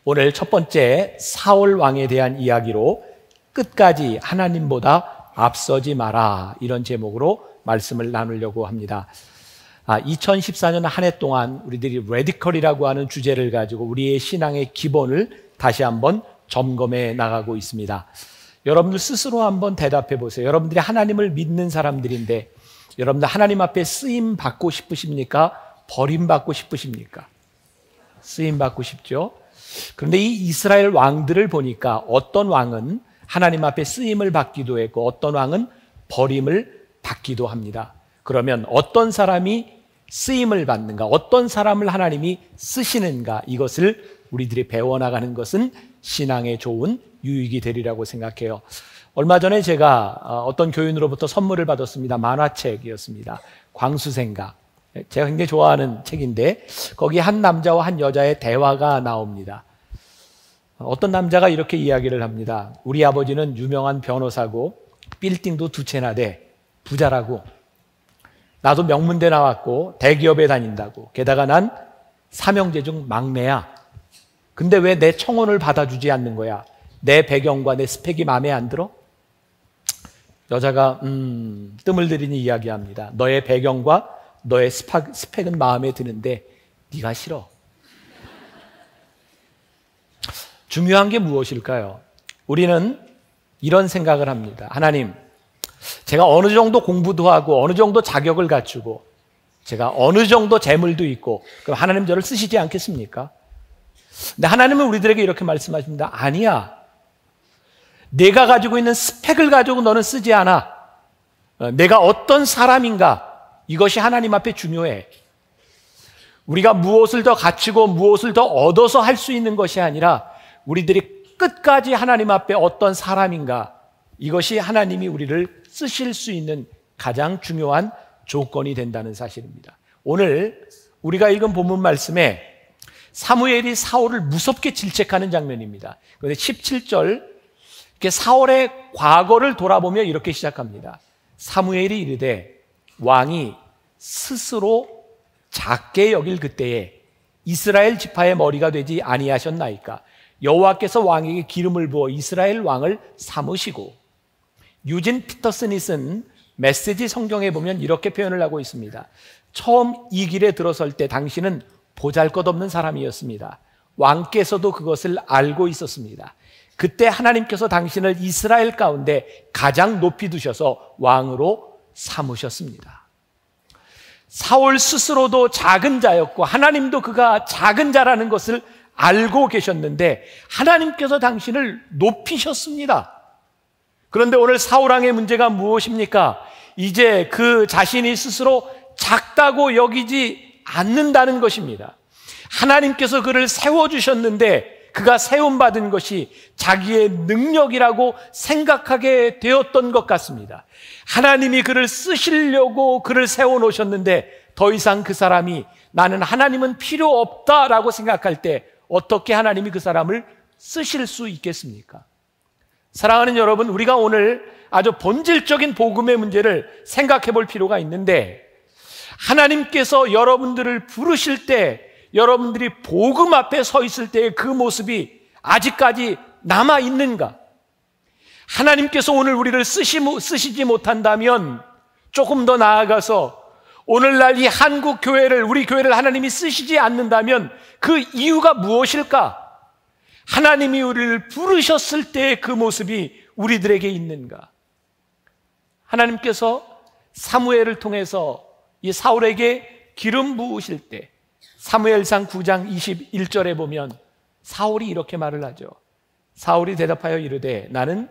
오늘 첫 번째 사울 왕에 대한 이야기로 끝까지 하나님보다 앞서지 마라, 이런 제목으로 말씀을 나누려고 합니다. 2014년 한 해 동안 우리들이 레디컬이라고 하는 주제를 가지고 우리의 신앙의 기본을 다시 한번 점검해 나가고 있습니다. 여러분들 스스로 한번 대답해 보세요. 여러분들이 하나님을 믿는 사람들인데 여러분들 하나님 앞에 쓰임 받고 싶으십니까? 버림받고 싶으십니까? 쓰임 받고 싶죠. 그런데 이 이스라엘 왕들을 보니까 어떤 왕은 하나님 앞에 쓰임을 받기도 했고 어떤 왕은 버림을 받기도 합니다. 그러면 어떤 사람이 쓰임을 받는가, 어떤 사람을 하나님이 쓰시는가, 이것을 우리들이 배워나가는 것은 신앙에 좋은 유익이 되리라고 생각해요. 얼마 전에 제가 어떤 교인으로부터 선물을 받았습니다. 만화책이었습니다. 광수생가. 제가 굉장히 좋아하는 책인데 거기 한 남자와 한 여자의 대화가 나옵니다. 어떤 남자가 이렇게 이야기를 합니다. 우리 아버지는 유명한 변호사고 빌딩도 2채나 돼, 부자라고. 나도 명문대 나왔고 대기업에 다닌다고. 게다가 난 삼형제 중 막내야. 근데 왜 내 청혼을 받아주지 않는 거야? 내 배경과 내 스펙이 마음에 안 들어? 여자가 뜸을 들이니 이야기합니다. 너의 배경과 너의 스펙은 마음에 드는데 네가 싫어. 중요한 게 무엇일까요? 우리는 이런 생각을 합니다. 하나님, 제가 어느 정도 공부도 하고 어느 정도 자격을 갖추고 제가 어느 정도 재물도 있고 그럼 하나님 저를 쓰시지 않겠습니까? 근데 하나님은 우리들에게 이렇게 말씀하십니다. 아니야. 내가 가지고 있는 스펙을 가지고 너는 쓰지 않아. 내가 어떤 사람인가, 이것이 하나님 앞에 중요해. 우리가 무엇을 더 갖추고 무엇을 더 얻어서 할 수 있는 것이 아니라 우리들이 끝까지 하나님 앞에 어떤 사람인가, 이것이 하나님이 우리를 쓰실 수 있는 가장 중요한 조건이 된다는 사실입니다. 오늘 우리가 읽은 본문 말씀에 사무엘이 사울을 무섭게 질책하는 장면입니다. 그런데 17절, 사울의 과거를 돌아보며 이렇게 시작합니다. 사무엘이 이르되 왕이 스스로 작게 여길 그때에 이스라엘 지파의 머리가 되지 아니하셨나이까? 여호와께서 왕에게 기름을 부어 이스라엘 왕을 삼으시고. 유진 피터슨이 쓴 메시지 성경에 보면 이렇게 표현을 하고 있습니다. 처음 이 길에 들어설 때 당신은 보잘것없는 사람이었습니다. 왕께서도 그것을 알고 있었습니다. 그때 하나님께서 당신을 이스라엘 가운데 가장 높이 두셔서 왕으로 삼으셨습니다. 사울 스스로도 작은 자였고 하나님도 그가 작은 자라는 것을 알고 계셨는데 하나님께서 당신을 높이셨습니다. 그런데 오늘 사울 왕의 문제가 무엇입니까? 이제 그 자신이 스스로 작다고 여기지 않는다는 것입니다. 하나님께서 그를 세워주셨는데 그가 세움받은 것이 자기의 능력이라고 생각하게 되었던 것 같습니다. 하나님이 그를 쓰시려고 그를 세워놓으셨는데 더 이상 그 사람이 나는 하나님은 필요 없다라고 생각할 때 어떻게 하나님이 그 사람을 쓰실 수 있겠습니까? 사랑하는 여러분, 우리가 오늘 아주 본질적인 복음의 문제를 생각해 볼 필요가 있는데 하나님께서 여러분들을 부르실 때 여러분들이 복음 앞에 서 있을 때의 그 모습이 아직까지 남아 있는가? 하나님께서 오늘 우리를 쓰시지 못한다면 조금 더 나아가서 오늘날 이 한국 교회를, 우리 교회를 하나님이 쓰시지 않는다면 그 이유가 무엇일까? 하나님이 우리를 부르셨을 때의 그 모습이 우리들에게 있는가? 하나님께서 사무엘을 통해서 이 사울에게 기름 부으실 때 사무엘상 9장 21절에 보면 사울이 이렇게 말을 하죠. 사울이 대답하여 이르되 나는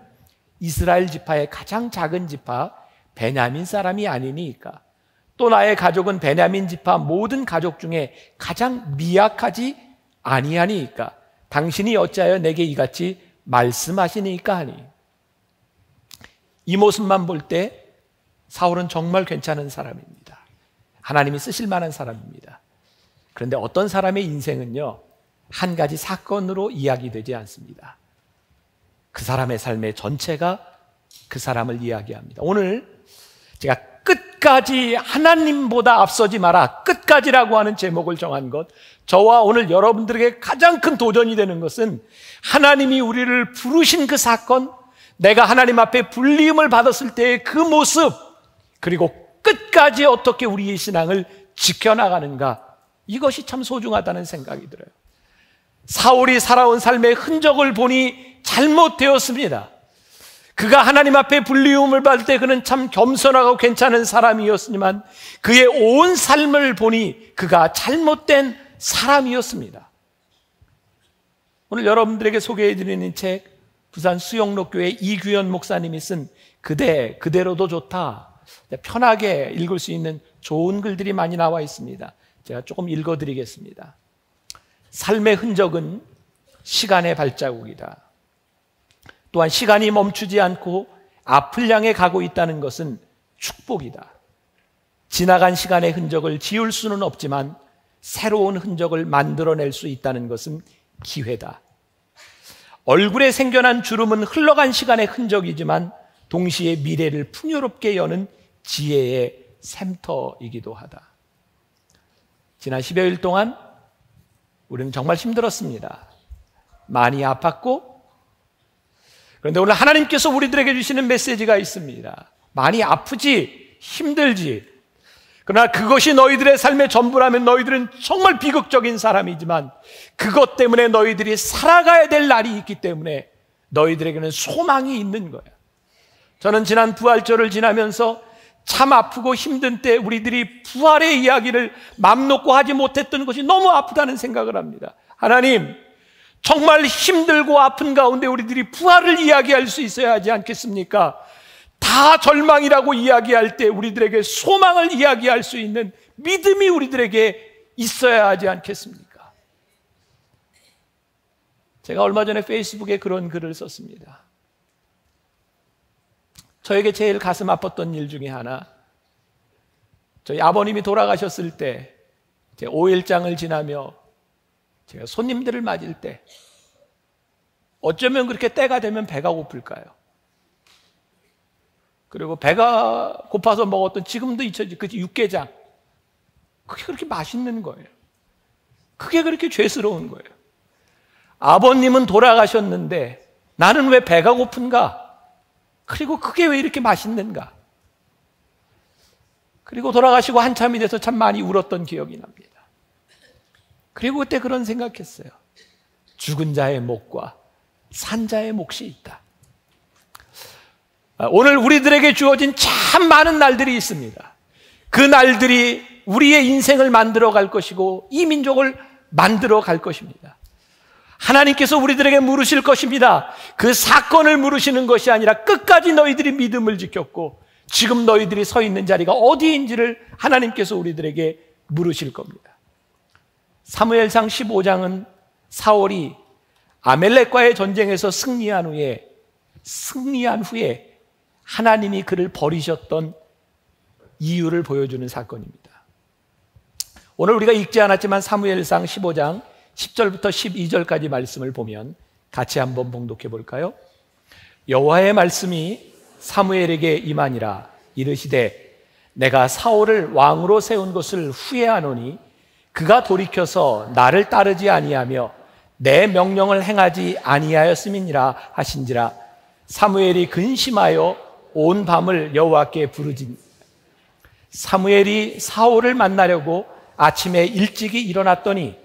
이스라엘 지파의 가장 작은 지파 베냐민 사람이 아니니까 또 나의 가족은 베냐민 지파 모든 가족 중에 가장 미약하지 아니하니까 당신이 어찌하여 내게 이같이 말씀하시니까 하니. 이 모습만 볼 때 사울은 정말 괜찮은 사람입니다. 하나님이 쓰실 만한 사람입니다. 그런데 어떤 사람의 인생은요, 한 가지 사건으로 이야기되지 않습니다. 그 사람의 삶의 전체가 그 사람을 이야기합니다. 오늘 제가 끝까지 하나님보다 앞서지 마라. 끝까지라고 하는 제목을 정한 것, 저와 오늘 여러분들에게 가장 큰 도전이 되는 것은 하나님이 우리를 부르신 그 사건, 내가 하나님 앞에 불리임을 받았을 때의 그 모습, 그리고 끝까지 어떻게 우리의 신앙을 지켜나가는가, 이것이 참 소중하다는 생각이 들어요. 사울이 살아온 삶의 흔적을 보니 잘못되었습니다. 그가 하나님 앞에 불리움을 받을 때 그는 참 겸손하고 괜찮은 사람이었지만 그의 온 삶을 보니 그가 잘못된 사람이었습니다. 오늘 여러분들에게 소개해드리는 책, 부산 수영록교회 이규현 목사님이 쓴 그대 그대로도 좋다, 편하게 읽을 수 있는 좋은 글들이 많이 나와 있습니다. 제가 조금 읽어드리겠습니다. 삶의 흔적은 시간의 발자국이다. 또한 시간이 멈추지 않고 앞을 향해 가고 있다는 것은 축복이다. 지나간 시간의 흔적을 지울 수는 없지만 새로운 흔적을 만들어낼 수 있다는 것은 기회다. 얼굴에 생겨난 주름은 흘러간 시간의 흔적이지만 동시에 미래를 풍요롭게 여는 지혜의 샘터이기도 하다. 지난 10여일 동안 우리는 정말 힘들었습니다. 많이 아팠고, 그런데 오늘 하나님께서 우리들에게 주시는 메시지가 있습니다. 많이 아프지, 힘들지, 그러나 그것이 너희들의 삶의 전부라면 너희들은 정말 비극적인 사람이지만 그것 때문에 너희들이 살아가야 될 날이 있기 때문에 너희들에게는 소망이 있는 거야. 저는 지난 부활절을 지나면서 참 아프고 힘든 때 우리들이 부활의 이야기를 맘 놓고 하지 못했던 것이 너무 아프다는 생각을 합니다. 하나님, 정말 힘들고 아픈 가운데 우리들이 부활을 이야기할 수 있어야 하지 않겠습니까? 다 절망이라고 이야기할 때 우리들에게 소망을 이야기할 수 있는 믿음이 우리들에게 있어야 하지 않겠습니까? 제가 얼마 전에 페이스북에 그런 글을 썼습니다. 저에게 제일 가슴 아팠던 일 중에 하나, 저희 아버님이 돌아가셨을 때 제 5일장을 지나며 제가 손님들을 맞을 때 어쩌면 그렇게 때가 되면 배가 고플까요? 그리고 배가 고파서 먹었던, 지금도 잊혀지, 그 육개장, 그게 그렇게 맛있는 거예요. 그게 그렇게 죄스러운 거예요. 아버님은 돌아가셨는데 나는 왜 배가 고픈가? 그리고 그게 왜 이렇게 맛있는가? 그리고 돌아가시고 한참이 돼서 참 많이 울었던 기억이 납니다. 그리고 그때 그런 생각했어요. 죽은 자의 목과 산 자의 몫이 있다. 오늘 우리들에게 주어진 참 많은 날들이 있습니다. 그 날들이 우리의 인생을 만들어 갈 것이고 이 민족을 만들어 갈 것입니다. 하나님께서 우리들에게 물으실 것입니다. 그 사건을 물으시는 것이 아니라 끝까지 너희들이 믿음을 지켰고 지금 너희들이 서 있는 자리가 어디인지를 하나님께서 우리들에게 물으실 겁니다. 사무엘상 15장은 사울이 아멜렉과의 전쟁에서 승리한 후에 하나님이 그를 버리셨던 이유를 보여주는 사건입니다. 오늘 우리가 읽지 않았지만 사무엘상 15장 10절부터 12절까지 말씀을 보면 같이 한번 봉독해 볼까요? 여호와의 말씀이 사무엘에게 임하니라. 이르시되 내가 사울을 왕으로 세운 것을 후회하노니 그가 돌이켜서 나를 따르지 아니하며 내 명령을 행하지 아니하였음이니라 하신지라. 사무엘이 근심하여 온 밤을 여호와께 부르짖니. 사무엘이 사울을 만나려고 아침에 일찍이 일어났더니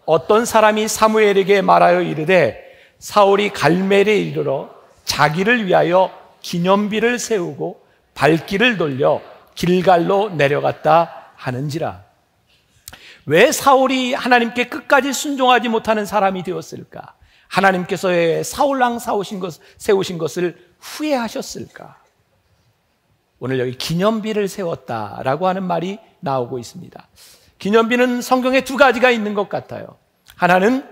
어떤 사람이 사무엘에게 말하여 이르되 사울이 갈멜에 이르러 자기를 위하여 기념비를 세우고 발길을 돌려 길갈로 내려갔다 하는지라. 왜 사울이 하나님께 끝까지 순종하지 못하는 사람이 되었을까? 하나님께서 왜 사울왕 세우신 것을 후회하셨을까? 오늘 여기 기념비를 세웠다라고 하는 말이 나오고 있습니다. 기념비는 성경에 두 가지가 있는 것 같아요. 하나는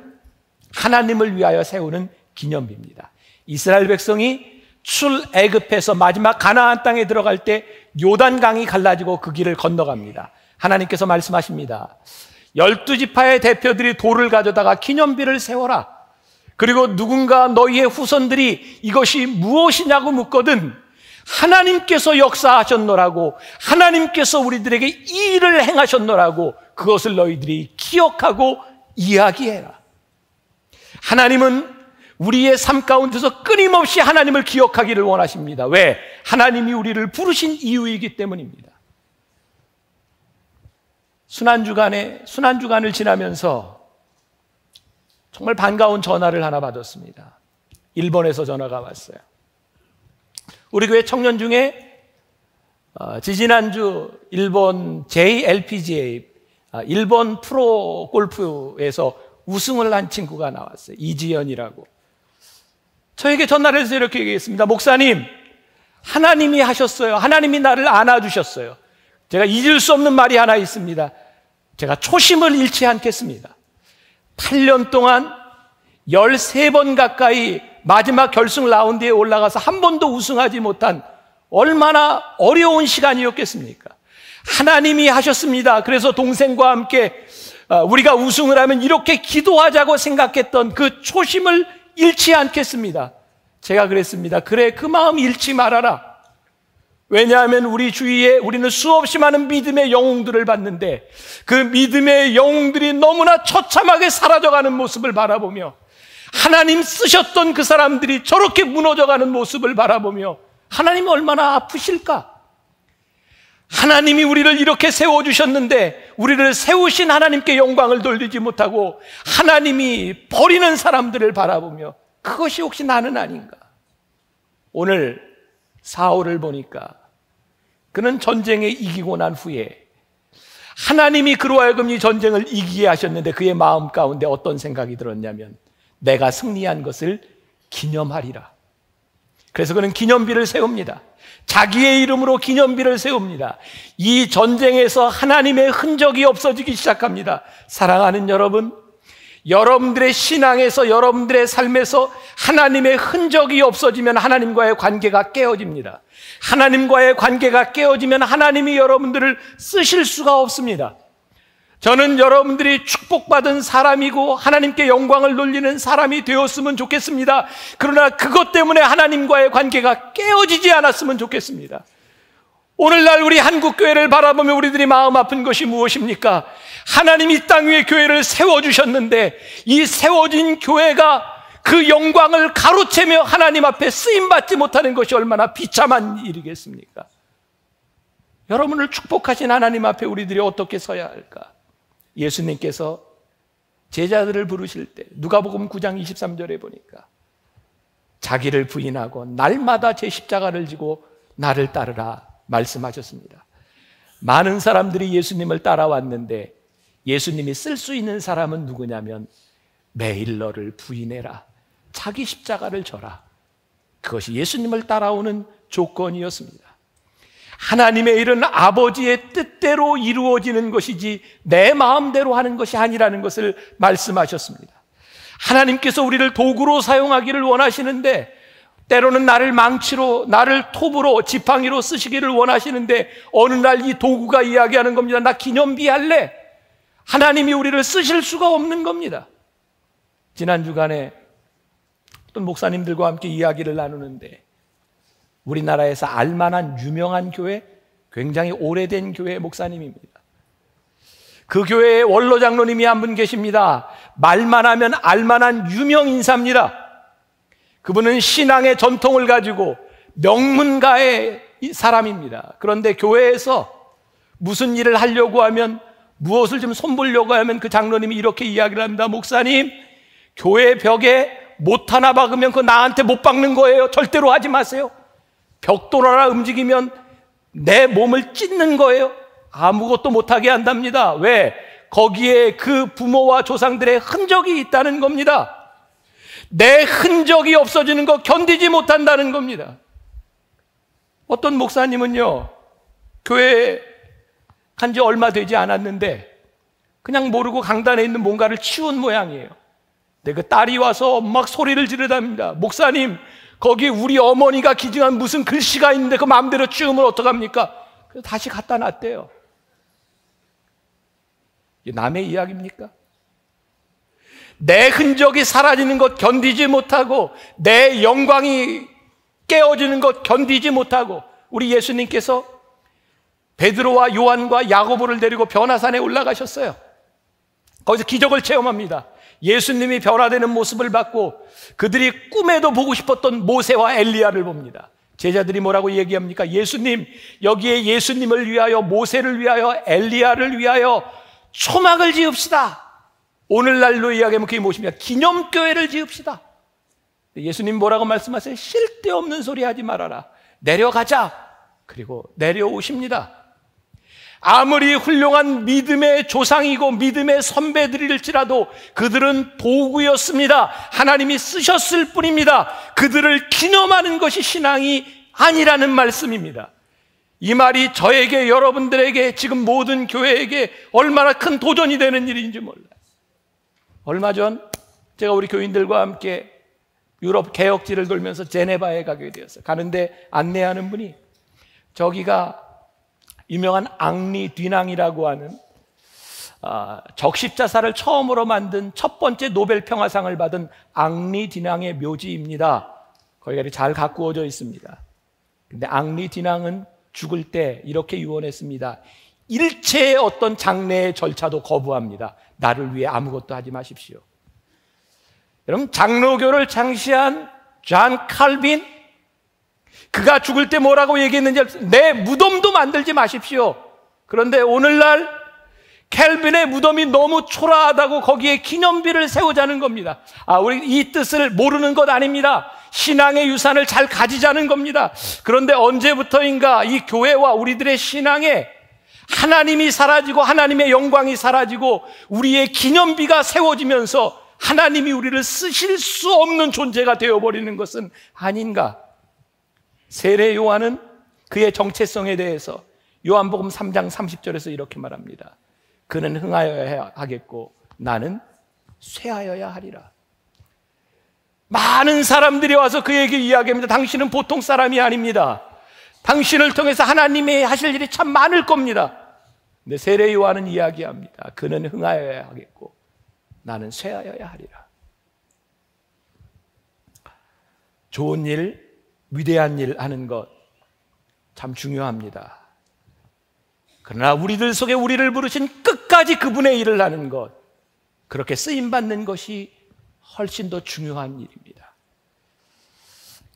하나님을 위하여 세우는 기념비입니다. 이스라엘 백성이 출애굽해서 마지막 가나안 땅에 들어갈 때 요단강이 갈라지고 그 길을 건너갑니다. 하나님께서 말씀하십니다. 12지파의 대표들이 돌을 가져다가 기념비를 세워라. 그리고 누군가 너희의 후손들이 이것이 무엇이냐고 묻거든 하나님께서 역사하셨노라고, 하나님께서 우리들에게 이 일을 행하셨노라고 그것을 너희들이 기억하고 이야기해라. 하나님은 우리의 삶 가운데서 끊임없이 하나님을 기억하기를 원하십니다. 왜? 하나님이 우리를 부르신 이유이기 때문입니다. 순환주간을 지나면서 정말 반가운 전화를 하나 받았습니다. 일본에서 전화가 왔어요. 우리 교회 청년 중에 지지난주 일본 JLPGA 일본 프로 골프에서 우승을 한 친구가 나왔어요. 이지연이라고. 저에게 전화를 해서 이렇게 얘기했습니다. 목사님, 하나님이 하셨어요. 하나님이 나를 안아주셨어요. 제가 잊을 수 없는 말이 하나 있습니다. 제가 초심을 잃지 않겠습니다. 8년 동안 13번 가까이 마지막 결승 라운드에 올라가서 한 번도 우승하지 못한 얼마나 어려운 시간이었겠습니까? 하나님이 하셨습니다. 그래서 동생과 함께 우리가 우승을 하면 이렇게 기도하자고 생각했던 그 초심을 잃지 않겠습니다. 제가 그랬습니다. 그래, 그 마음 잃지 말아라. 왜냐하면 우리 주위에 우리는 수없이 많은 믿음의 영웅들을 봤는데 그 믿음의 영웅들이 너무나 처참하게 사라져가는 모습을 바라보며 하나님 쓰셨던 그 사람들이 저렇게 무너져가는 모습을 바라보며 하나님이 얼마나 아프실까? 하나님이 우리를 이렇게 세워주셨는데 우리를 세우신 하나님께 영광을 돌리지 못하고 하나님이 버리는 사람들을 바라보며 그것이 혹시 나는 아닌가? 오늘 사울을 보니까 그는 전쟁에 이기고 난 후에 하나님이 그로 하여금 이 전쟁을 이기게 하셨는데 그의 마음 가운데 어떤 생각이 들었냐면 내가 승리한 것을 기념하리라. 그래서 그는 기념비를 세웁니다. 자기의 이름으로 기념비를 세웁니다. 이 전쟁에서 하나님의 흔적이 없어지기 시작합니다. 사랑하는 여러분, 여러분들의 신앙에서 여러분들의 삶에서 하나님의 흔적이 없어지면 하나님과의 관계가 깨어집니다. 하나님과의 관계가 깨어지면 하나님이 여러분들을 쓰실 수가 없습니다. 저는 여러분들이 축복받은 사람이고 하나님께 영광을 돌리는 사람이 되었으면 좋겠습니다. 그러나 그것 때문에 하나님과의 관계가 깨어지지 않았으면 좋겠습니다. 오늘날 우리 한국교회를 바라보며 우리들이 마음 아픈 것이 무엇입니까? 하나님이 이 땅 위에 교회를 세워주셨는데 이 세워진 교회가 그 영광을 가로채며 하나님 앞에 쓰임받지 못하는 것이 얼마나 비참한 일이겠습니까? 여러분을 축복하신 하나님 앞에 우리들이 어떻게 서야 할까? 예수님께서 제자들을 부르실 때 누가복음 9장 23절에 보니까 자기를 부인하고 날마다 제 십자가를 지고 나를 따르라 말씀하셨습니다. 많은 사람들이 예수님을 따라왔는데 예수님이 쓸 수 있는 사람은 누구냐면 매일 너를 부인해라, 자기 십자가를 져라. 그것이 예수님을 따라오는 조건이었습니다. 하나님의 일은 아버지의 뜻대로 이루어지는 것이지 내 마음대로 하는 것이 아니라는 것을 말씀하셨습니다. 하나님께서 우리를 도구로 사용하기를 원하시는데 때로는 나를 망치로, 나를 톱으로, 지팡이로 쓰시기를 원하시는데 어느 날 이 도구가 이야기하는 겁니다. 나 기념비 할래. 하나님이 우리를 쓰실 수가 없는 겁니다. 지난 주간에 어떤 목사님들과 함께 이야기를 나누는데 우리나라에서 알만한 유명한 교회, 굉장히 오래된 교회 목사님입니다. 그 교회에 원로 장로님이 한 분 계십니다. 말만 하면 알만한 유명 인사입니다. 그분은 신앙의 전통을 가지고 명문가의 사람입니다. 그런데 교회에서 무슨 일을 하려고 하면, 무엇을 좀 손보려고 하면 그 장로님이 이렇게 이야기를 합니다. 목사님, 교회 벽에 못 하나 박으면 그거 나한테 못 박는 거예요. 절대로 하지 마세요. 벽돌 하나 움직이면 내 몸을 찢는 거예요. 아무것도 못하게 한답니다. 왜? 거기에 그 부모와 조상들의 흔적이 있다는 겁니다. 내 흔적이 없어지는 거 견디지 못한다는 겁니다. 어떤 목사님은요, 교회 간 지 얼마 되지 않았는데 그냥 모르고 강단에 있는 뭔가를 치운 모양이에요. 근데 그 딸이 와서 막 소리를 지르답니다. 목사님, 거기 우리 어머니가 기증한 무슨 글씨가 있는데 그 마음대로 치우면 어떡합니까? 그래서 다시 갖다 놨대요. 이게 남의 이야기입니까? 내 흔적이 사라지는 것 견디지 못하고 내 영광이 깨어지는 것 견디지 못하고 우리 예수님께서 베드로와 요한과 야고보를 데리고 변화산에 올라가셨어요. 거기서 기적을 체험합니다. 예수님이 변화되는 모습을 받고 그들이 꿈에도 보고 싶었던 모세와 엘리야를 봅니다. 제자들이 뭐라고 얘기합니까? 예수님, 여기에 예수님을 위하여, 모세를 위하여, 엘리야를 위하여 초막을 지읍시다. 오늘날로 이야기하면 그게 무엇입니까? 기념교회를 지읍시다. 예수님 뭐라고 말씀하세요? 쓸데없는 소리 하지 말아라. 내려가자. 그리고 내려오십니다. 아무리 훌륭한 믿음의 조상이고 믿음의 선배들일지라도 그들은 도구였습니다. 하나님이 쓰셨을 뿐입니다. 그들을 기념하는 것이 신앙이 아니라는 말씀입니다. 이 말이 저에게, 여러분들에게, 지금 모든 교회에게 얼마나 큰 도전이 되는 일인지 몰라요. 얼마 전 제가 우리 교인들과 함께 유럽 개혁지를 돌면서 제네바에 가게 되었어요. 가는데 안내하는 분이 저기가 유명한 앙리 듀낭이라고 하는 적십자사를 처음으로 만든 첫 번째 노벨 평화상을 받은 앙리 듀낭의 묘지입니다. 거기가 잘 가꾸어져 있습니다. 근데 앙리 듀낭은 죽을 때 이렇게 유언했습니다. 일체의 어떤 장례의 절차도 거부합니다. 나를 위해 아무것도 하지 마십시오. 여러분, 장로교를 창시한 존 칼빈, 그가 죽을 때 뭐라고 얘기했는지, 내 무덤도 만들지 마십시오. 그런데 오늘날 캘빈의 무덤이 너무 초라하다고 거기에 기념비를 세우자는 겁니다. 우리 이 뜻을 모르는 것 아닙니다. 신앙의 유산을 잘 가지자는 겁니다. 그런데 언제부터인가 이 교회와 우리들의 신앙에 하나님이 사라지고 하나님의 영광이 사라지고 우리의 기념비가 세워지면서 하나님이 우리를 쓰실 수 없는 존재가 되어버리는 것은 아닌가? 세례 요한은 그의 정체성에 대해서 요한복음 3장 30절에서 이렇게 말합니다. 그는 흥하여야 하겠고 나는 쇠하여야 하리라. 많은 사람들이 와서 그에게 이야기합니다. 당신은 보통 사람이 아닙니다. 당신을 통해서 하나님이 하실 일이 참 많을 겁니다. 근데 세례 요한은 이야기합니다. 그는 흥하여야 하겠고 나는 쇠하여야 하리라. 좋은 일, 위대한 일 하는 것 참 중요합니다. 그러나 우리들 속에 우리를 부르신 끝까지 그분의 일을 하는 것, 그렇게 쓰임받는 것이 훨씬 더 중요한 일입니다.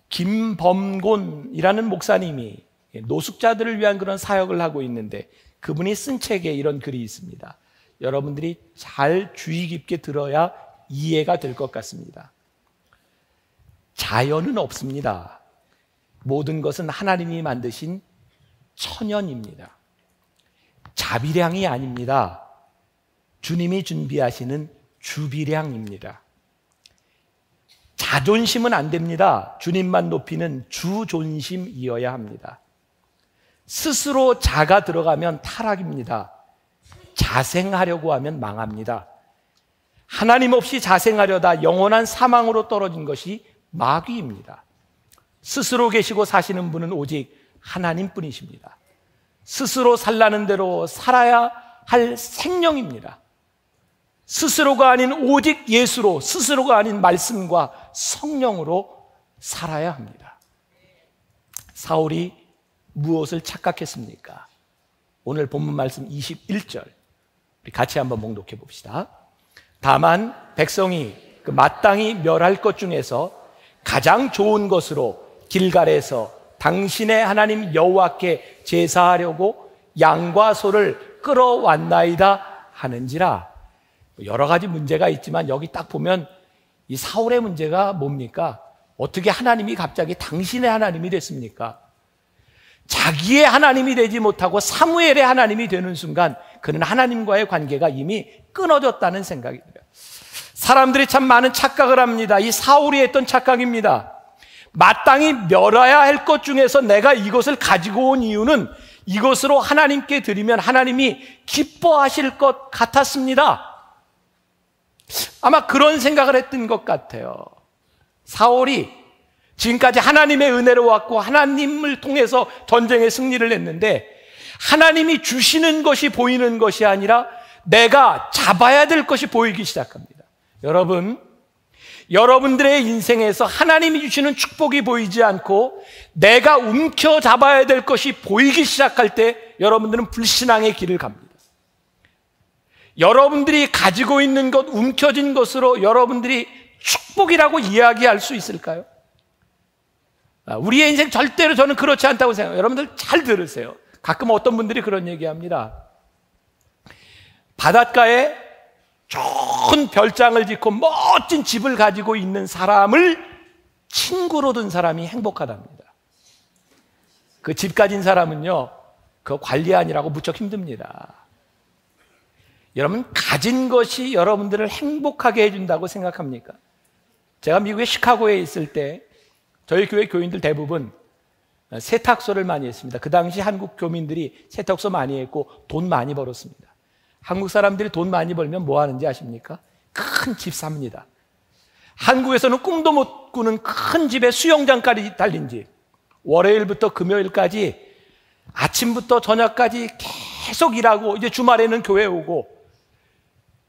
김범곤이라는 목사님이 노숙자들을 위한 그런 사역을 하고 있는데 그분이 쓴 책에 이런 글이 있습니다. 여러분들이 잘 주의 깊게 들어야 이해가 될 것 같습니다. 자연은 없습니다. 모든 것은 하나님이 만드신 천연입니다. 자비량이 아닙니다. 주님이 준비하시는 주비량입니다. 자존심은 안 됩니다. 주님만 높이는 주존심이어야 합니다. 스스로 자가 들어가면 타락입니다. 자생하려고 하면 망합니다. 하나님 없이 자생하려다 영원한 사망으로 떨어진 것이 마귀입니다. 스스로 계시고 사시는 분은 오직 하나님뿐이십니다. 스스로 살라는 대로 살아야 할 생명입니다. 스스로가 아닌 오직 예수로, 스스로가 아닌 말씀과 성령으로 살아야 합니다. 사울이 무엇을 착각했습니까? 오늘 본문 말씀 21절 우리 같이 한번 봉독해 봅시다. 다만 백성이 그 마땅히 멸할 것 중에서 가장 좋은 것으로 길갈에서 당신의 하나님 여호와께 제사하려고 양과 소를 끌어왔나이다 하는지라. 여러 가지 문제가 있지만 여기 딱 보면 이 사울의 문제가 뭡니까? 어떻게 하나님이 갑자기 당신의 하나님이 됐습니까? 자기의 하나님이 되지 못하고 사무엘의 하나님이 되는 순간 그는 하나님과의 관계가 이미 끊어졌다는 생각이 들어요. 사람들이 참 많은 착각을 합니다. 이 사울이 했던 착각입니다. 마땅히 멸해야 할 것 중에서 내가 이것을 가지고 온 이유는 이것으로 하나님께 드리면 하나님이 기뻐하실 것 같았습니다. 아마 그런 생각을 했던 것 같아요. 사울이 지금까지 하나님의 은혜로 왔고 하나님을 통해서 전쟁에 승리를 했는데 하나님이 주시는 것이 보이는 것이 아니라 내가 잡아야 될 것이 보이기 시작합니다. 여러분, 여러분들의 인생에서 하나님이 주시는 축복이 보이지 않고 내가 움켜잡아야 될 것이 보이기 시작할 때 여러분들은 불신앙의 길을 갑니다. 여러분들이 가지고 있는 것, 움켜진 것으로 여러분들이 축복이라고 이야기할 수 있을까요? 우리의 인생 절대로 저는 그렇지 않다고 생각해요. 여러분들 잘 들으세요. 가끔 어떤 분들이 그런 얘기합니다. 바닷가에 좋은 별장을 짓고 멋진 집을 가지고 있는 사람을 친구로 둔 사람이 행복하답니다. 그 집 가진 사람은요, 그 관리하느라고 무척 힘듭니다. 여러분, 가진 것이 여러분들을 행복하게 해준다고 생각합니까? 제가 미국의 시카고에 있을 때 저희 교회 교인들 대부분 세탁소를 많이 했습니다. 그 당시 한국 교민들이 세탁소 많이 했고 돈 많이 벌었습니다. 한국 사람들이 돈 많이 벌면 뭐 하는지 아십니까? 큰 집 삽니다. 한국에서는 꿈도 못 꾸는 큰 집에 수영장까지 달린 집. 월요일부터 금요일까지 아침부터 저녁까지 계속 일하고 이제 주말에는 교회 오고,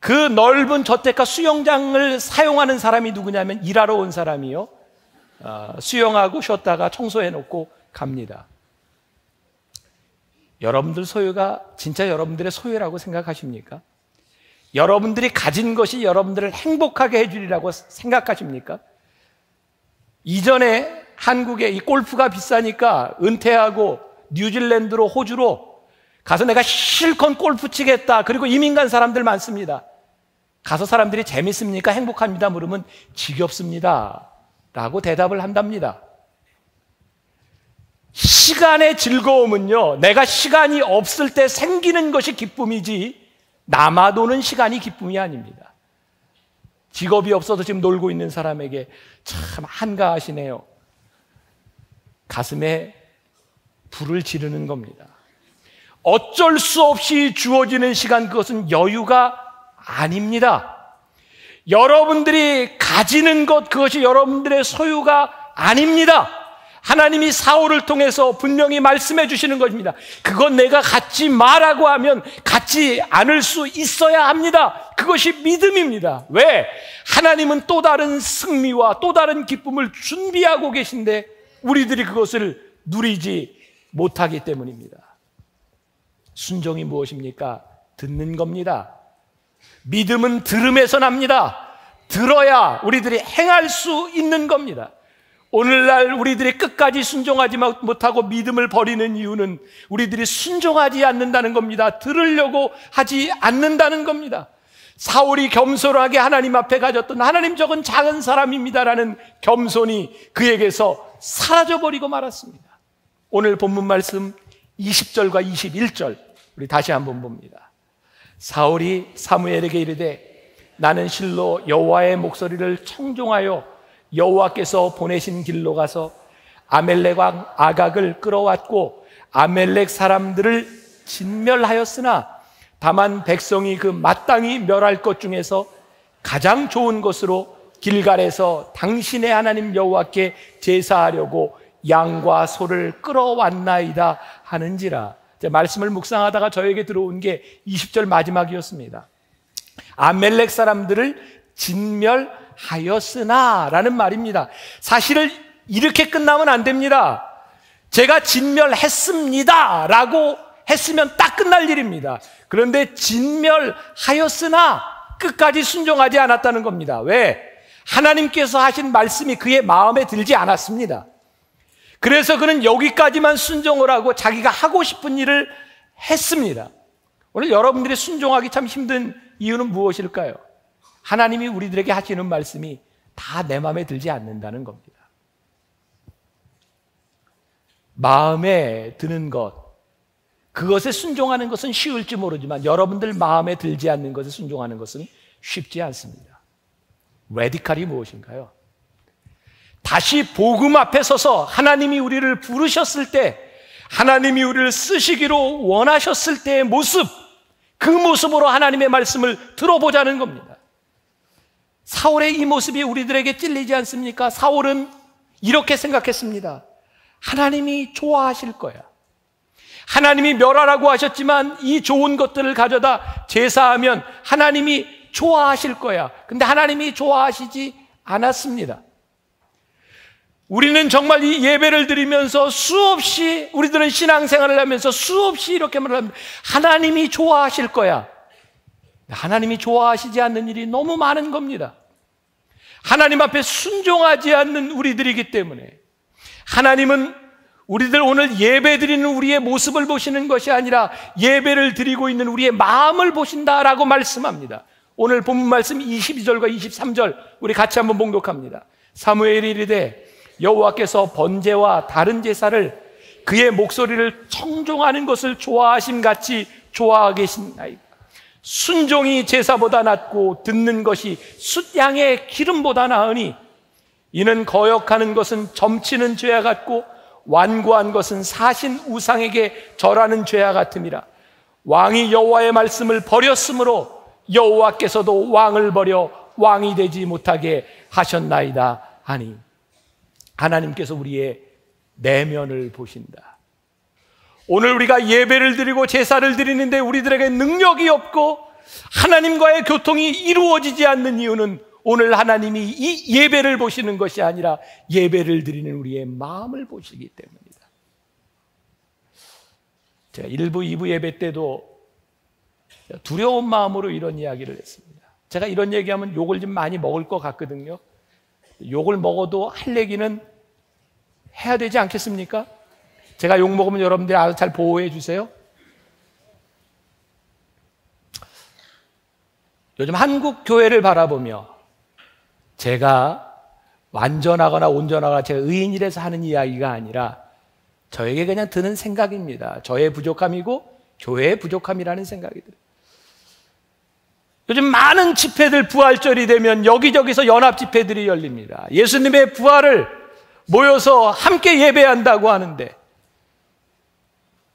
그 넓은 저택가 수영장을 사용하는 사람이 누구냐면 일하러 온 사람이요. 수영하고 쉬었다가 청소해놓고 갑니다. 여러분들 소유가 진짜 여러분들의 소유라고 생각하십니까? 여러분들이 가진 것이 여러분들을 행복하게 해주리라고 생각하십니까? 이전에 한국에 이 골프가 비싸니까 은퇴하고 뉴질랜드로, 호주로 가서 내가 실컷 골프 치겠다. 그리고 이민 간 사람들 많습니다. 가서 사람들이 재밌습니까? 행복합니다? 물으면 지겹습니다 라고 대답을 한답니다. 시간의 즐거움은요, 내가 시간이 없을 때 생기는 것이 기쁨이지 남아도는 시간이 기쁨이 아닙니다. 직업이 없어서 지금 놀고 있는 사람에게 참 한가하시네요. 가슴에 불을 지르는 겁니다. 어쩔 수 없이 주어지는 시간, 그것은 여유가 아닙니다. 여러분들이 가지는 것, 그것이 여러분들의 소유가 아닙니다. 하나님이 사울을 통해서 분명히 말씀해 주시는 것입니다. 그건 내가 갖지 마라고 하면 갖지 않을 수 있어야 합니다. 그것이 믿음입니다. 왜? 하나님은 또 다른 승리와 또 다른 기쁨을 준비하고 계신데 우리들이 그것을 누리지 못하기 때문입니다. 순종이 무엇입니까? 듣는 겁니다. 믿음은 들음에서 납니다. 들어야 우리들이 행할 수 있는 겁니다. 오늘날 우리들이 끝까지 순종하지 못하고 믿음을 버리는 이유는 우리들이 순종하지 않는다는 겁니다. 들으려고 하지 않는다는 겁니다. 사울이 겸손하게 하나님 앞에 가졌던 하나님, 저건 작은 사람입니다라는 겸손이 그에게서 사라져버리고 말았습니다. 오늘 본문 말씀 20절과 21절 우리 다시 한번 봅니다. 사울이 사무엘에게 이르되 나는 실로 여호와의 목소리를 청종하여 여호와께서 보내신 길로 가서 아멜렉 왕 아각을 끌어왔고 아멜렉 사람들을 진멸하였으나 다만 백성이 그 마땅히 멸할 것 중에서 가장 좋은 것으로 길갈에서 당신의 하나님 여호와께 제사하려고 양과 소를 끌어왔나이다 하는지라. 말씀을 묵상하다가 저에게 들어온 게 20절 마지막이었습니다. 아멜렉 사람들을 진멸하였으나 라는 말입니다. 사실은 이렇게 끝나면 안 됩니다. 제가 진멸했습니다 라고 했으면 딱 끝날 일입니다. 그런데 진멸하였으나 끝까지 순종하지 않았다는 겁니다. 왜? 하나님께서 하신 말씀이 그의 마음에 들지 않았습니다. 그래서 그는 여기까지만 순종을 하고 자기가 하고 싶은 일을 했습니다. 오늘 여러분들이 순종하기 참 힘든 이유는 무엇일까요? 하나님이 우리들에게 하시는 말씀이 다 내 마음에 들지 않는다는 겁니다. 마음에 드는 것, 그것에 순종하는 것은 쉬울지 모르지만 여러분들 마음에 들지 않는 것에 순종하는 것은 쉽지 않습니다. 레디칼이 무엇인가요? 다시 복음 앞에 서서 하나님이 우리를 부르셨을 때, 하나님이 우리를 쓰시기로 원하셨을 때의 모습, 그 모습으로 하나님의 말씀을 들어보자는 겁니다. 사울의 이 모습이 우리들에게 찔리지 않습니까? 사울은 이렇게 생각했습니다. 하나님이 좋아하실 거야. 하나님이 멸하라고 하셨지만 이 좋은 것들을 가져다 제사하면 하나님이 좋아하실 거야. 근데 하나님이 좋아하시지 않았습니다. 우리는 정말 이 예배를 드리면서 수없이, 우리들은 신앙생활을 하면서 수없이 이렇게 말합니다. 하나님이 좋아하실 거야. 하나님이 좋아하시지 않는 일이 너무 많은 겁니다. 하나님 앞에 순종하지 않는 우리들이기 때문에 하나님은 우리들 오늘 예배 드리는 우리의 모습을 보시는 것이 아니라 예배를 드리고 있는 우리의 마음을 보신다라고 말씀합니다. 오늘 본문 말씀 22절과 23절 우리 같이 한번 봉독합니다. 사무엘이 이르되 여호와께서 번제와 다른 제사를 그의 목소리를 청종하는 것을 좋아하심 같이 좋아하고 계시나이다. 순종이 제사보다 낫고 듣는 것이 숫양의 기름보다 나으니 이는 거역하는 것은 점치는 죄와 같고 완고한 것은 사신 우상에게 절하는 죄와 같음이라. 왕이 여호와의 말씀을 버렸으므로 여호와께서도 왕을 버려 왕이 되지 못하게 하셨나이다 하니, 하나님께서 우리의 내면을 보신다. 오늘 우리가 예배를 드리고 제사를 드리는데 우리들에게 능력이 없고 하나님과의 교통이 이루어지지 않는 이유는 오늘 하나님이 이 예배를 보시는 것이 아니라 예배를 드리는 우리의 마음을 보시기 때문이다. 제가 1부, 2부 예배 때도 두려운 마음으로 이런 이야기를 했습니다. 제가 이런 얘기하면 욕을 좀 많이 먹을 것 같거든요. 욕을 먹어도 할 얘기는 해야 되지 않겠습니까? 제가 욕 먹으면 여러분들이 아주 잘 보호해 주세요. 요즘 한국 교회를 바라보며 제가 완전하거나 온전하거나 제가 의인이라서 하는 이야기가 아니라 저에게 그냥 드는 생각입니다. 저의 부족함이고 교회의 부족함이라는 생각이 들어요. 요즘 많은 집회들 부활절이 되면 여기저기서 연합 집회들이 열립니다. 예수님의 부활을 모여서 함께 예배한다고 하는데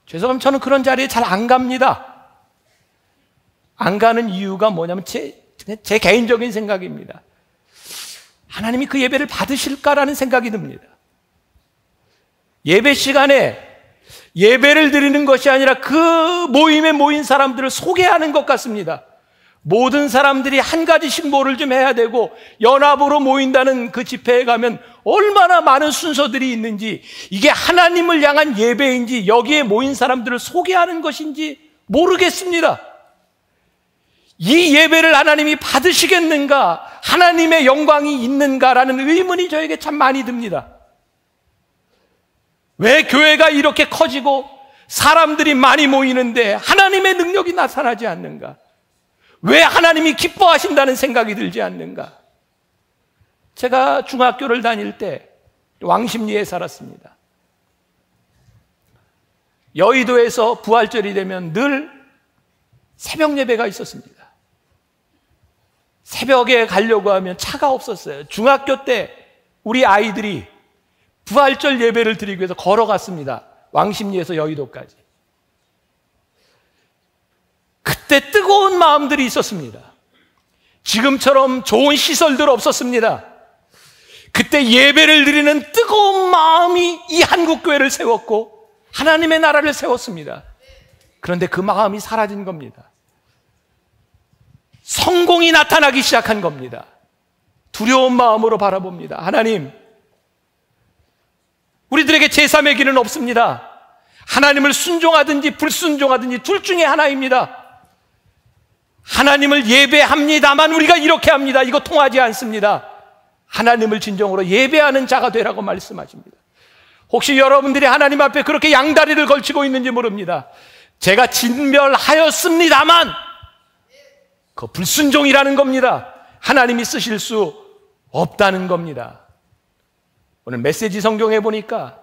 죄송하면 저는 그런 자리에 잘 안 갑니다. 안 가는 이유가 뭐냐면 제 개인적인 생각입니다. 하나님이 그 예배를 받으실까라는 생각이 듭니다. 예배 시간에 예배를 드리는 것이 아니라 그 모임에 모인 사람들을 소개하는 것 같습니다. 모든 사람들이 한 가지씩 뭐를 좀 해야 되고 연합으로 모인다는 그 집회에 가면 얼마나 많은 순서들이 있는지, 이게 하나님을 향한 예배인지 여기에 모인 사람들을 소개하는 것인지 모르겠습니다. 이 예배를 하나님이 받으시겠는가, 하나님의 영광이 있는가라는 의문이 저에게 참 많이 듭니다. 왜 교회가 이렇게 커지고 사람들이 많이 모이는데 하나님의 능력이 나타나지 않는가? 왜 하나님이 기뻐하신다는 생각이 들지 않는가? 제가 중학교를 다닐 때 왕십리에 살았습니다. 여의도에서 부활절이 되면 늘 새벽 예배가 있었습니다. 새벽에 가려고 하면 차가 없었어요. 중학교 때 우리 아이들이 부활절 예배를 드리기 위해서 걸어갔습니다. 왕십리에서 여의도까지. 그때 뜨거운 마음들이 있었습니다. 지금처럼 좋은 시설들 없었습니다. 그때 예배를 드리는 뜨거운 마음이 이 한국교회를 세웠고 하나님의 나라를 세웠습니다. 그런데 그 마음이 사라진 겁니다. 성공이 나타나기 시작한 겁니다. 두려운 마음으로 바라봅니다. 하나님, 우리들에게 제3의 길은 없습니다. 하나님을 순종하든지 불순종하든지 둘 중에 하나입니다. 하나님을 예배합니다만 우리가 이렇게 합니다. 이거 통하지 않습니다. 하나님을 진정으로 예배하는 자가 되라고 말씀하십니다. 혹시 여러분들이 하나님 앞에 그렇게 양다리를 걸치고 있는지 모릅니다. 제가 진멸하였습니다만 그 불순종이라는 겁니다. 하나님이 쓰실 수 없다는 겁니다. 오늘 메시지 성경에 보니까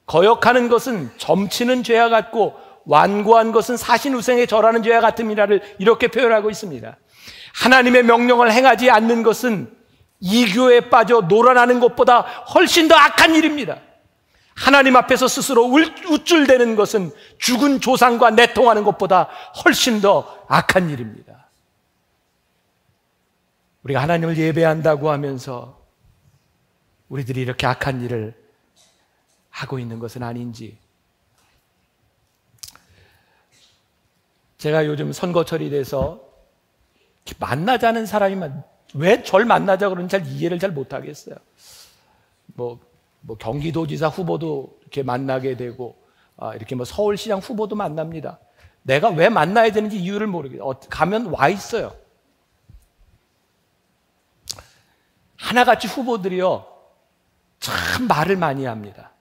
거역하는 것은 점치는 죄와 같고 완고한 것은 사신우상에 절하는 죄와 같음이라를 이렇게 표현하고 있습니다. 하나님의 명령을 행하지 않는 것은 이교에 빠져 놀아나는 것보다 훨씬 더 악한 일입니다. 하나님 앞에서 스스로 우쭐대는 것은 죽은 조상과 내통하는 것보다 훨씬 더 악한 일입니다. 우리가 하나님을 예배한다고 하면서 우리들이 이렇게 악한 일을 하고 있는 것은 아닌지. 제가 요즘 선거철이 돼서 만나자는 사람이 왜 절 만나자 그러는지 이해를 잘 못하겠어요. 뭐 경기도지사 후보도 이렇게 만나게 되고, 이렇게 뭐 서울시장 후보도 만납니다. 내가 왜 만나야 되는지 이유를 모르겠어요. 가면 와 있어요. 하나같이 후보들이요, 참 말을 많이 합니다.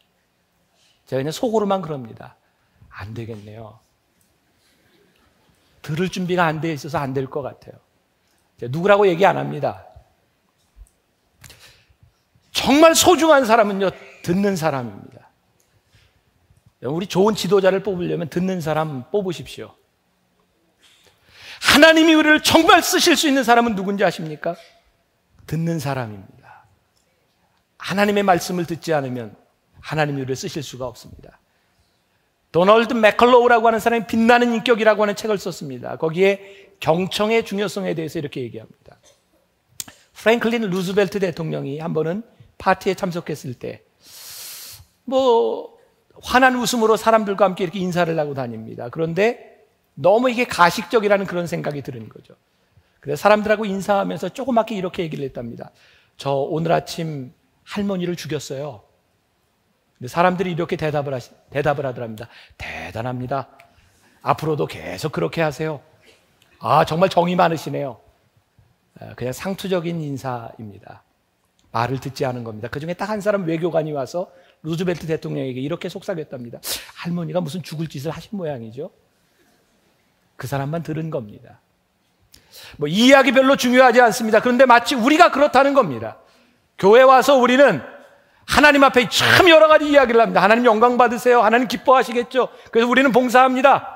제가 그냥 속으로만 그럽니다. 안 되겠네요. 들을 준비가 안 돼 있어서 안 될 것 같아요. 제가 누구라고 얘기 안 합니다. 정말 소중한 사람은요, 듣는 사람입니다. 우리 좋은 지도자를 뽑으려면 듣는 사람 뽑으십시오. 하나님이 우리를 정말 쓰실 수 있는 사람은 누군지 아십니까? 듣는 사람입니다. 하나님의 말씀을 듣지 않으면 하나님이 우리를 쓰실 수가 없습니다. 도널드 맥컬로우라고 하는 사람이 빛나는 인격이라고 하는 책을 썼습니다. 거기에 경청의 중요성에 대해서 이렇게 얘기합니다. 프랭클린 루즈벨트 대통령이 한 번은 파티에 참석했을 때 환한 웃음으로 사람들과 함께 이렇게 인사를 하고 다닙니다. 그런데 너무 이게 가식적이라는 그런 생각이 드는 거죠. 그래서 사람들하고 인사하면서 조그맣게 이렇게 얘기를 했답니다. 저 오늘 아침 할머니를 죽였어요. 근데 사람들이 이렇게 대답을 하더랍니다. 대단합니다. 앞으로도 계속 그렇게 하세요. 정말 정이 많으시네요. 그냥 상투적인 인사입니다. 말을 듣지 않은 겁니다. 그 중에 딱 한 사람 외교관이 와서 루즈벨트 대통령에게 이렇게 속삭였답니다. 할머니가 무슨 죽을 짓을 하신 모양이죠? 그 사람만 들은 겁니다. 이 이야기 별로 중요하지 않습니다. 그런데 마치 우리가 그렇다는 겁니다. 교회 와서 우리는 하나님 앞에 참 여러 가지 이야기를 합니다. 하나님 영광 받으세요. 하나님 기뻐하시겠죠. 그래서 우리는 봉사합니다.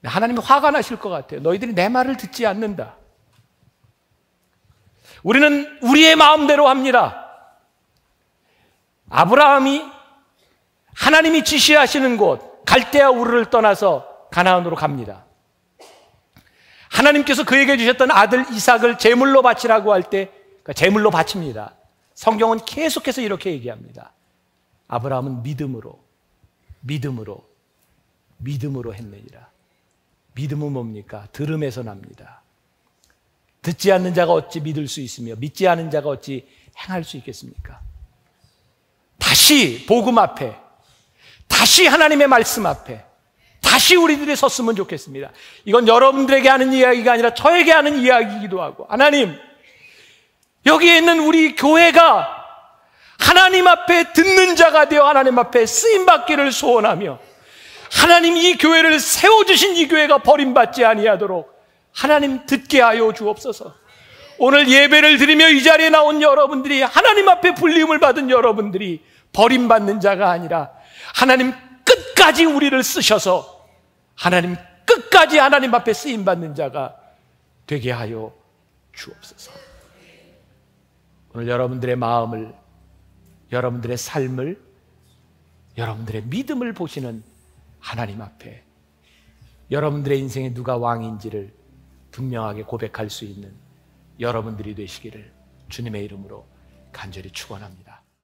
하나님이 화가 나실 것 같아요. 너희들이 내 말을 듣지 않는다. 우리는 우리의 마음대로 합니다. 아브라함이 하나님이 지시하시는 곳 갈대아 우르를 떠나서 가나안으로 갑니다. 하나님께서 그에게 주셨던 아들 이삭을 제물로 바치라고 할 때 제물로 바칩니다. 성경은 계속해서 이렇게 얘기합니다. 아브라함은 믿음으로 했느니라. 믿음은 뭡니까? 들음에서 납니다. 듣지 않는 자가 어찌 믿을 수 있으며 믿지 않은 자가 어찌 행할 수 있겠습니까? 다시 복음 앞에, 다시 하나님의 말씀 앞에, 다시 우리들이 섰으면 좋겠습니다. 이건 여러분들에게 하는 이야기가 아니라 저에게 하는 이야기이기도 하고, 하나님, 여기에 있는 우리 교회가 하나님 앞에 듣는 자가 되어 하나님 앞에 쓰임받기를 소원하며, 하나님 이 교회를 세워주신 이 교회가 버림받지 아니하도록 하나님 듣게 하여 주옵소서. 오늘 예배를 드리며 이 자리에 나온 여러분들이, 하나님 앞에 불림을 받은 여러분들이 버림받는 자가 아니라 하나님 끝까지 우리를 쓰셔서 하나님 끝까지 하나님 앞에 쓰임받는 자가 되게 하여 주옵소서. 오늘 여러분들의 마음을, 여러분들의 삶을, 여러분들의 믿음을 보시는 하나님 앞에 여러분들의 인생에 누가 왕인지를 분명하게 고백할 수 있는 여러분들이 되시기를 주님의 이름으로 간절히 축원합니다.